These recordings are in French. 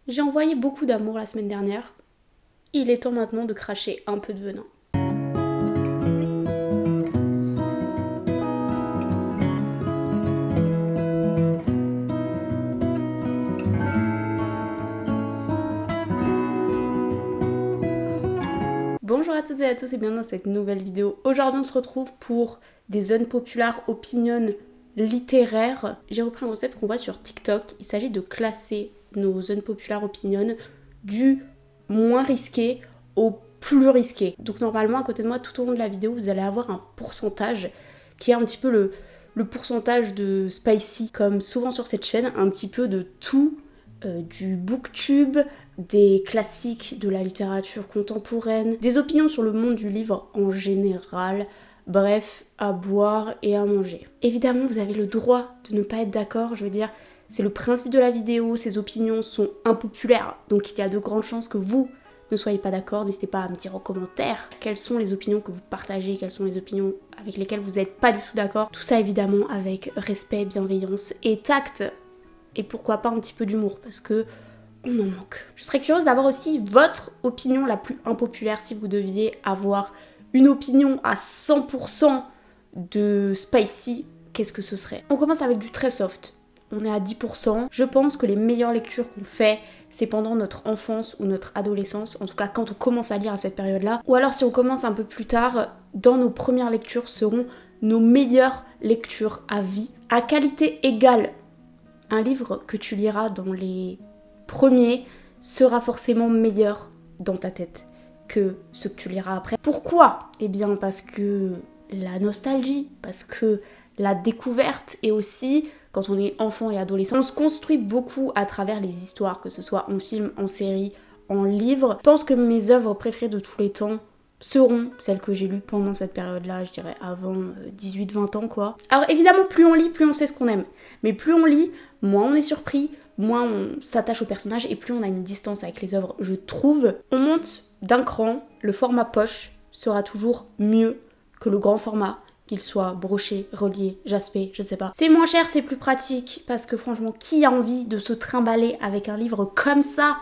J'ai envoyé beaucoup d'amour la semaine dernière. Il est temps maintenant de cracher un peu de venin. Bonjour à toutes et à tous et bienvenue dans cette nouvelle vidéo. Aujourd'hui on se retrouve pour des unpopular opinions littéraires. J'ai repris un concept qu'on voit sur TikTok. Il s'agit de classer nos unpopular opinions du moins risqué au plus risqué. Donc normalement à côté de moi tout au long de la vidéo vous allez avoir un pourcentage qui est un petit peu le pourcentage de spicy, comme souvent sur cette chaîne, un petit peu de tout, du booktube, des classiques de la littérature contemporaine, des opinions sur le monde du livre en général, bref, à boire et à manger. Évidemment, vous avez le droit de ne pas être d'accord, je veux dire, c'est le principe de la vidéo, ces opinions sont impopulaires, donc il y a de grandes chances que vous ne soyez pas d'accord. N'hésitez pas à me dire en commentaire quelles sont les opinions que vous partagez, quelles sont les opinions avec lesquelles vous n'êtes pas du tout d'accord. Tout ça évidemment avec respect, bienveillance et tact, et pourquoi pas un petit peu d'humour, parce que on en manque. Je serais curieuse d'avoir aussi votre opinion la plus impopulaire. Si vous deviez avoir une opinion à 100% de spicy, qu'est-ce que ce serait? On commence avec du très soft. On est à 10%. Je pense que les meilleures lectures qu'on fait, c'est pendant notre enfance ou notre adolescence, en tout cas quand on commence à lire à cette période-là. Ou alors si on commence un peu plus tard, dans nos premières lectures seront nos meilleures lectures à vie. À qualité égale, un livre que tu liras dans les premiers sera forcément meilleur dans ta tête que ce que tu liras après. Pourquoi? Eh bien parce que la nostalgie, parce que la découverte, et aussi quand on est enfant et adolescent, on se construit beaucoup à travers les histoires, que ce soit en film, en série, en livre. Je pense que mes œuvres préférées de tous les temps seront celles que j'ai lues pendant cette période-là, je dirais avant 18-20 ans quoi. Alors évidemment, plus on lit, plus on sait ce qu'on aime. Mais plus on lit, moins on est surpris, moins on s'attache au personnage et plus on a une distance avec les œuvres, je trouve. On monte d'un cran, le format poche sera toujours mieux que le grand format, qu'il soit broché, relié, jaspé, je sais pas. C'est moins cher, c'est plus pratique, parce que franchement, qui a envie de se trimballer avec un livre comme ça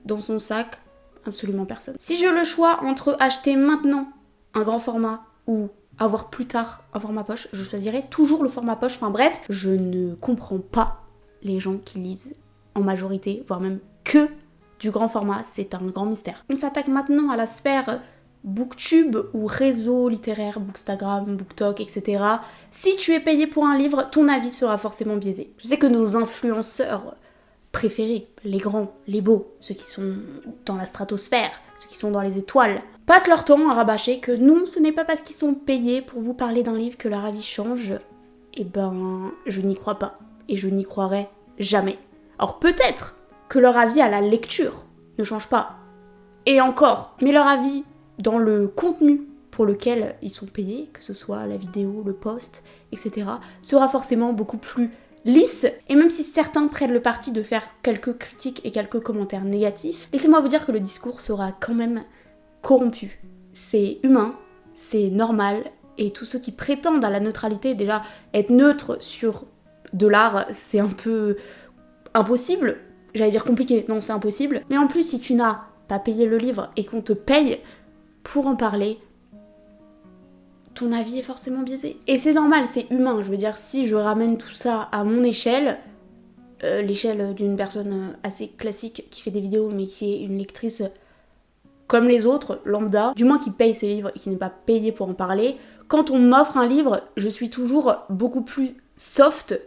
dans son sac? Absolument personne. Si j'ai le choix entre acheter maintenant un grand format ou avoir plus tard un format poche, je choisirais toujours le format poche. Enfin bref, je ne comprends pas les gens qui lisent en majorité, voire même que du grand format, c'est un grand mystère. On s'attaque maintenant à la sphère booktube ou réseau littéraire, bookstagram, booktok, etc. Si tu es payé pour un livre, ton avis sera forcément biaisé. Je sais que nos influenceurs préférés, les grands, les beaux, ceux qui sont dans la stratosphère, ceux qui sont dans les étoiles, passent leur temps à rabâcher que non, ce n'est pas parce qu'ils sont payés pour vous parler d'un livre que leur avis change. Eh ben, je n'y crois pas. Et je n'y croirai jamais. Alors peut-être que leur avis à la lecture ne change pas. Et encore, mais leur avis dans le contenu pour lequel ils sont payés, que ce soit la vidéo, le post, etc., sera forcément beaucoup plus lisse. Et même si certains prennent le parti de faire quelques critiques et quelques commentaires négatifs, laissez-moi vous dire que le discours sera quand même corrompu. C'est humain, c'est normal, et tous ceux qui prétendent à la neutralité, déjà être neutre sur de l'art, c'est un peu impossible. J'allais dire compliqué, non c'est impossible. Mais en plus, si tu n'as pas payé le livre et qu'on te paye pour en parler, ton avis est forcément biaisé. Et c'est normal, c'est humain. Je veux dire, si je ramène tout ça à mon échelle, l'échelle d'une personne assez classique qui fait des vidéos mais qui est une lectrice comme les autres, lambda, du moins qui paye ses livres et qui n'est pas payé pour en parler, quand on m'offre un livre, je suis toujours beaucoup plus soft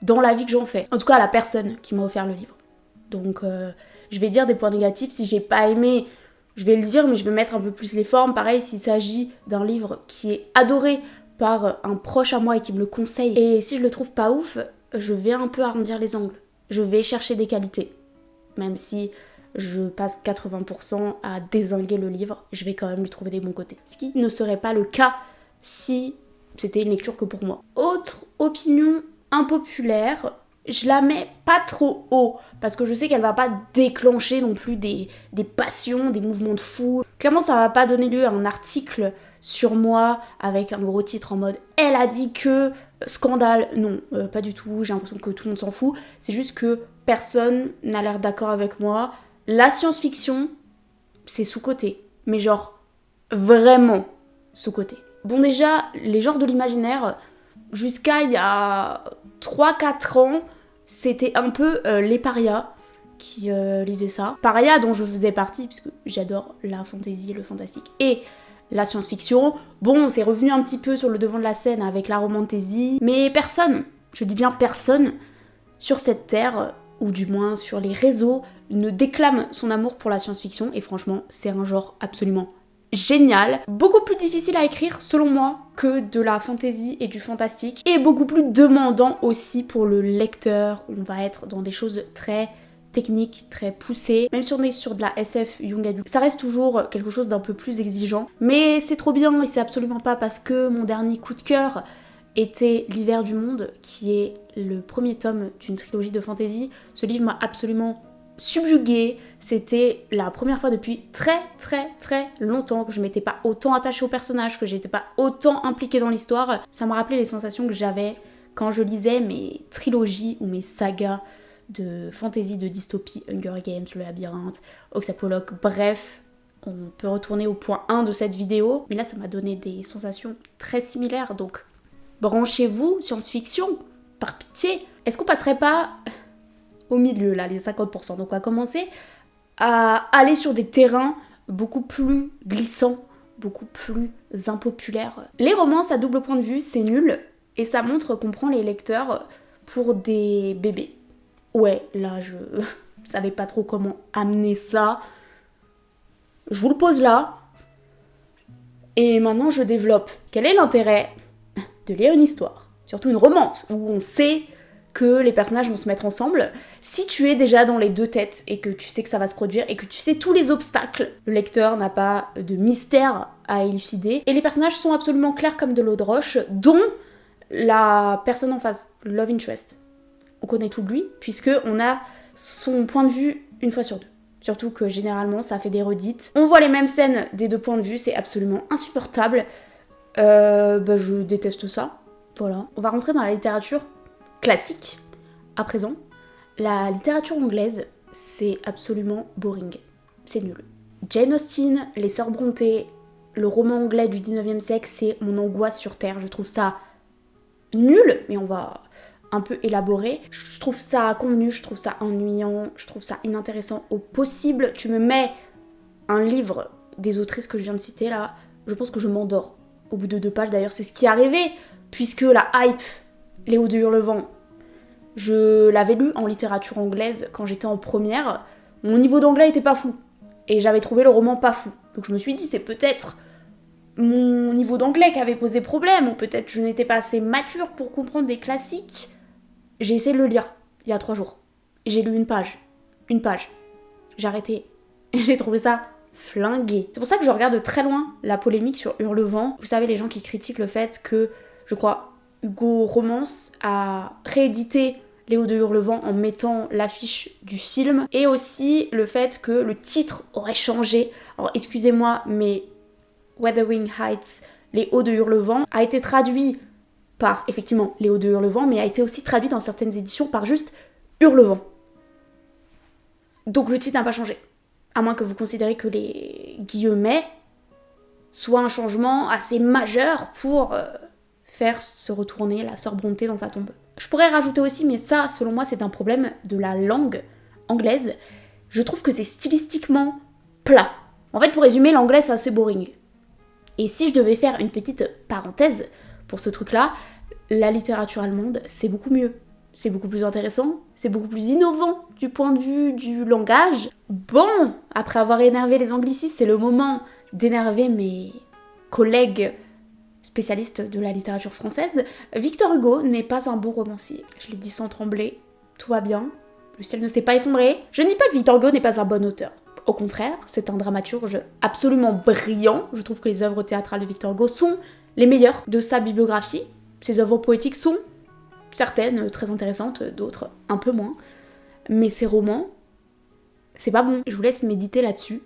dans l'avis que j'en fais. En tout cas, à la personne qui m'a offert le livre. Donc, je vais dire des points négatifs. Si j'ai pas aimé, je vais le dire, mais je vais mettre un peu plus les formes. Pareil, s'il s'agit d'un livre qui est adoré par un proche à moi et qui me le conseille, et si je le trouve pas ouf, je vais un peu arrondir les angles. Je vais chercher des qualités. Même si je passe 80% à dézinguer le livre, je vais quand même lui trouver des bons côtés. Ce qui ne serait pas le cas si c'était une lecture que pour moi. Autre opinion impopulaire, je la mets pas trop haut, parce que je sais qu'elle va pas déclencher non plus des passions, des mouvements de foule. Clairement, ça va pas donner lieu à un article sur moi avec un gros titre en mode « Elle a dit que... » Scandale. Non, pas du tout, j'ai l'impression que tout le monde s'en fout. C'est juste que personne n'a l'air d'accord avec moi. La science-fiction, c'est sous-coté. Mais genre, vraiment sous-coté. Bon déjà, les genres de l'imaginaire, jusqu'à il y a 3-4 ans, c'était un peu les parias qui lisaient ça. Parias dont je faisais partie, puisque j'adore la fantasy, le fantastique et la science-fiction. Bon, c'est revenu un petit peu sur le devant de la scène avec la romantasy, mais personne, je dis bien personne, sur cette terre, ou du moins sur les réseaux, ne déclame son amour pour la science-fiction, et franchement, c'est un genre absolument génial, beaucoup plus difficile à écrire selon moi que de la fantasy et du fantastique, et beaucoup plus demandant aussi pour le lecteur. On va être dans des choses très techniques, très poussées, même si on est sur de la SF young adult, ça reste toujours quelque chose d'un peu plus exigeant, mais c'est trop bien et c'est absolument pas parce que mon dernier coup de cœur était L'Hiver du Monde, qui est le premier tome d'une trilogie de fantasy. Ce livre m'a absolument subjuguée. C'était la première fois depuis très longtemps que je m'étais pas autant attachée au personnage, que j'étais pas autant impliquée dans l'histoire. Ça m'a rappelé les sensations que j'avais quand je lisais mes trilogies ou mes sagas de fantasy, de dystopie, Hunger Games, Le Labyrinthe, Oxapologue, bref. On peut retourner au point 1 de cette vidéo, mais là ça m'a donné des sensations très similaires, donc branchez-vous, science-fiction, par pitié. Est-ce qu'on passerait pas au milieu, là, les 50%? Donc on va commencer à aller sur des terrains beaucoup plus glissants, beaucoup plus impopulaires. Les romances à double point de vue, c'est nul, et ça montre qu'on prend les lecteurs pour des bébés. Ouais, là, je savais pas trop comment amener ça. Je vous le pose là. Et maintenant, je développe. Quel est l'intérêt de lire une histoire, surtout une romance, où on sait que les personnages vont se mettre ensemble, si tu es déjà dans les deux têtes et que tu sais que ça va se produire et que tu sais tous les obstacles, le lecteur n'a pas de mystère à élucider et les personnages sont absolument clairs comme de l'eau de roche, dont la personne en face, love interest. On connaît tout de lui, puisque on a son point de vue une fois sur deux. Surtout que généralement ça fait des redites. On voit les mêmes scènes des deux points de vue, c'est absolument insupportable. Je déteste ça. Voilà. On va rentrer dans la littérature classique à présent. La littérature anglaise, c'est absolument boring. C'est nul. Jane Austen, les Sœurs Brontë, le roman anglais du 19e siècle, c'est mon angoisse sur Terre. Je trouve ça nul, mais on va un peu élaborer. Je trouve ça convenu, je trouve ça ennuyant, je trouve ça inintéressant au possible. Tu me mets un livre des autrices que je viens de citer là, je pense que je m'endors. Au bout de 2 pages, d'ailleurs, c'est ce qui est arrivé, puisque la hype, Léo de Hurlevent, je l'avais lu en littérature anglaise quand j'étais en première, mon niveau d'anglais était pas fou, et j'avais trouvé le roman pas fou. Donc je me suis dit, c'est peut-être mon niveau d'anglais qui avait posé problème, ou peut-être je n'étais pas assez mature pour comprendre des classiques. J'ai essayé de le lire, il y a 3 jours. J'ai lu une page. J'ai arrêté. J'ai trouvé ça flingué. C'est pour ça que je regarde de très loin la polémique sur Hurlevent. Vous savez, les gens qui critiquent le fait que, je crois, Hugo Romance a réédité Léo de Hurlevent en mettant l'affiche du film, et aussi le fait que le titre aurait changé. Alors excusez-moi, mais Wuthering Heights, Les Hauts de Hurlevent, a été traduit par, effectivement, Les Hauts de Hurlevent, mais a été aussi traduit dans certaines éditions par juste Hurlevent. Donc le titre n'a pas changé. À moins que vous considérez que les guillemets soient un changement assez majeur pour faire se retourner la sœur Brontë dans sa tombe. Je pourrais rajouter aussi, mais ça, selon moi, c'est un problème de la langue anglaise. Je trouve que c'est stylistiquement plat. En fait, pour résumer, l'anglais, c'est assez boring. Et si je devais faire une petite parenthèse pour ce truc-là, la littérature allemande, c'est beaucoup mieux. C'est beaucoup plus intéressant, c'est beaucoup plus innovant du point de vue du langage. Bon, après avoir énervé les anglicistes, c'est le moment d'énerver mes collègues spécialistes de la littérature française. Victor Hugo n'est pas un bon romancier. Je l'ai dit sans trembler, tout va bien, le ciel ne s'est pas effondré. Je ne dis pas que Victor Hugo n'est pas un bon auteur. Au contraire, c'est un dramaturge absolument brillant. Je trouve que les œuvres théâtrales de Victor Hugo sont les meilleures de sa bibliographie. Ses œuvres poétiques sont certaines très intéressantes, d'autres un peu moins. Mais ces romans, c'est pas bon. Je vous laisse méditer là-dessus.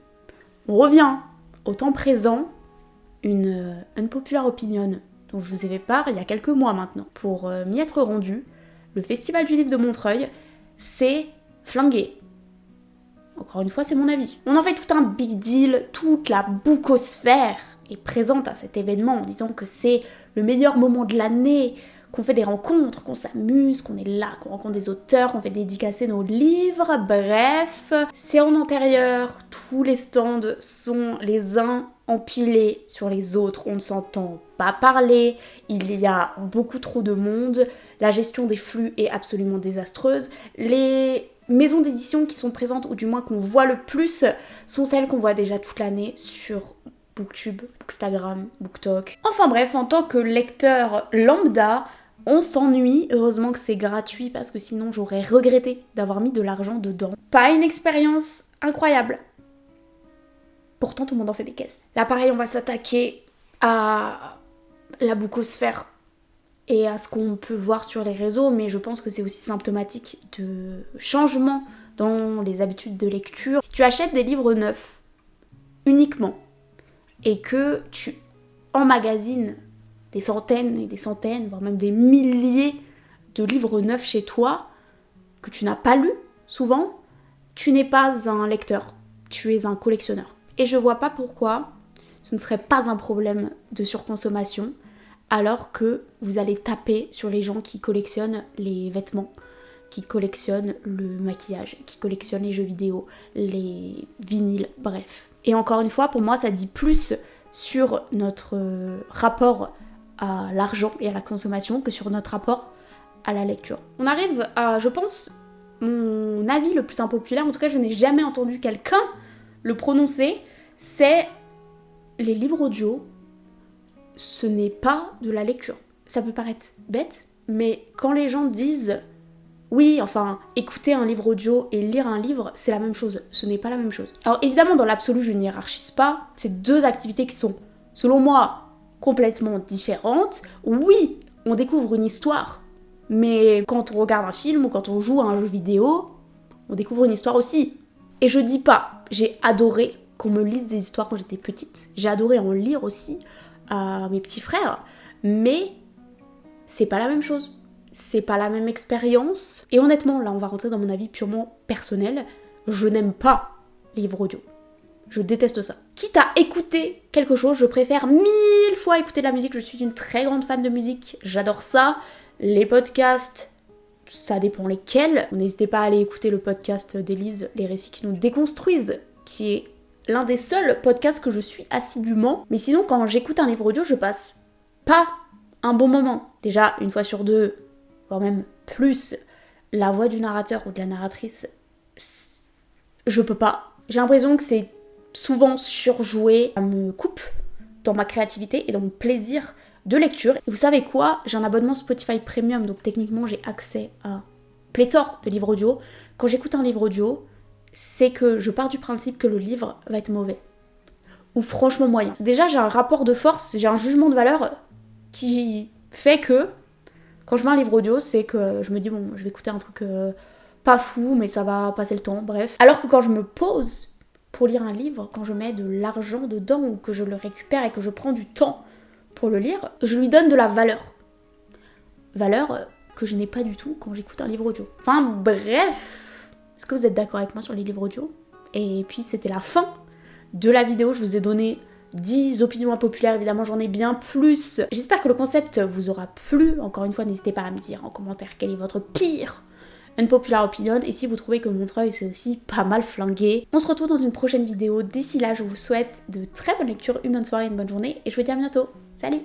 On revient au temps présent, une unpopular opinion dont je vous ai fait part il y a quelques mois maintenant. Pour m'y être rendu, le Festival du Livre de Montreuil, c'est flingué. Encore une fois, c'est mon avis. On en fait tout un big deal, toute la bookosphère est présente à cet événement en disant que c'est le meilleur moment de l'année, qu'on fait des rencontres, qu'on s'amuse, qu'on est là, qu'on rencontre des auteurs, qu'on fait dédicacer nos livres, bref. C'est en intérieur, tous les stands sont les uns empilés sur les autres, on ne s'entend pas parler, il y a beaucoup trop de monde, la gestion des flux est absolument désastreuse, les maisons d'édition qui sont présentes, ou du moins qu'on voit le plus, sont celles qu'on voit déjà toute l'année sur Booktube, Bookstagram, BookTok. Enfin bref, en tant que lecteur lambda, on s'ennuie. Heureusement que c'est gratuit parce que sinon j'aurais regretté d'avoir mis de l'argent dedans. Pas une expérience incroyable. Pourtant tout le monde en fait des caisses. Là pareil, on va s'attaquer à la bookosphère et à ce qu'on peut voir sur les réseaux, mais je pense que c'est aussi symptomatique de changements dans les habitudes de lecture. Si tu achètes des livres neufs uniquement et que tu emmagasines des centaines et des centaines, voire même des milliers de livres neufs chez toi que tu n'as pas lus souvent, tu n'es pas un lecteur, tu es un collectionneur. Et je vois pas pourquoi ce ne serait pas un problème de surconsommation alors que vous allez taper sur les gens qui collectionnent les vêtements, qui collectionnent le maquillage, qui collectionnent les jeux vidéo, les vinyles, bref. Et encore une fois, pour moi, ça dit plus sur notre rapport à l'argent et à la consommation que sur notre rapport à la lecture. On arrive à, je pense, mon avis le plus impopulaire, en tout cas je n'ai jamais entendu quelqu'un le prononcer, c'est les livres audio, ce n'est pas de la lecture. Ça peut paraître bête, mais quand les gens disent oui, enfin, écouter un livre audio et lire un livre, c'est la même chose. Ce n'est pas la même chose. Alors évidemment, dans l'absolu, je n'hiérarchise pas. C'est deux activités qui sont, selon moi, complètement différentes. Oui, on découvre une histoire, mais quand on regarde un film ou quand on joue à un jeu vidéo, on découvre une histoire aussi. Et je dis pas, j'ai adoré qu'on me lise des histoires quand j'étais petite. J'ai adoré en lire aussi à mes petits frères, mais c'est pas la même chose. C'est pas la même expérience. Et honnêtement, là on va rentrer dans mon avis purement personnel, je n'aime pas les livres audio. Je déteste ça. Quitte à écouter quelque chose, je préfère 1000 fois écouter de la musique. Je suis une très grande fan de musique, j'adore ça. Les podcasts, ça dépend lesquels. N'hésitez pas à aller écouter le podcast d'Élise, Les récits qui nous déconstruisent, qui est l'un des seuls podcasts que je suis assidûment. Mais sinon, quand j'écoute un livre audio, je passe pas un bon moment. Déjà, une fois sur deux, voire même plus, la voix du narrateur ou de la narratrice, je peux pas. J'ai l'impression que c'est souvent surjoué, ça me coupe dans ma créativité et dans mon plaisir de lecture. Et vous savez quoi ? J'ai un abonnement Spotify Premium, donc techniquement j'ai accès à pléthore de livres audio. Quand j'écoute un livre audio, c'est que je pars du principe que le livre va être mauvais. Ou franchement moyen. Déjà j'ai un rapport de force, j'ai un jugement de valeur qui fait que quand je mets un livre audio, c'est que je me dis bon, je vais écouter un truc pas fou, mais ça va passer le temps, bref. Alors que quand je me pose pour lire un livre, quand je mets de l'argent dedans ou que je le récupère et que je prends du temps pour le lire, je lui donne de la valeur. Valeur que je n'ai pas du tout quand j'écoute un livre audio. Enfin bref, est-ce que vous êtes d'accord avec moi sur les livres audio ? Et puis c'était la fin de la vidéo, je vous ai donné 10 opinions impopulaires, évidemment j'en ai bien plus. J'espère que le concept vous aura plu. Encore une fois, n'hésitez pas à me dire en commentaire quel est votre pire unpopular opinion et si vous trouvez que Montreuil c'est aussi pas mal flingué. On se retrouve dans une prochaine vidéo. D'ici là, je vous souhaite de très bonnes lectures, une bonne soirée, une bonne journée et je vous dis à bientôt. Salut!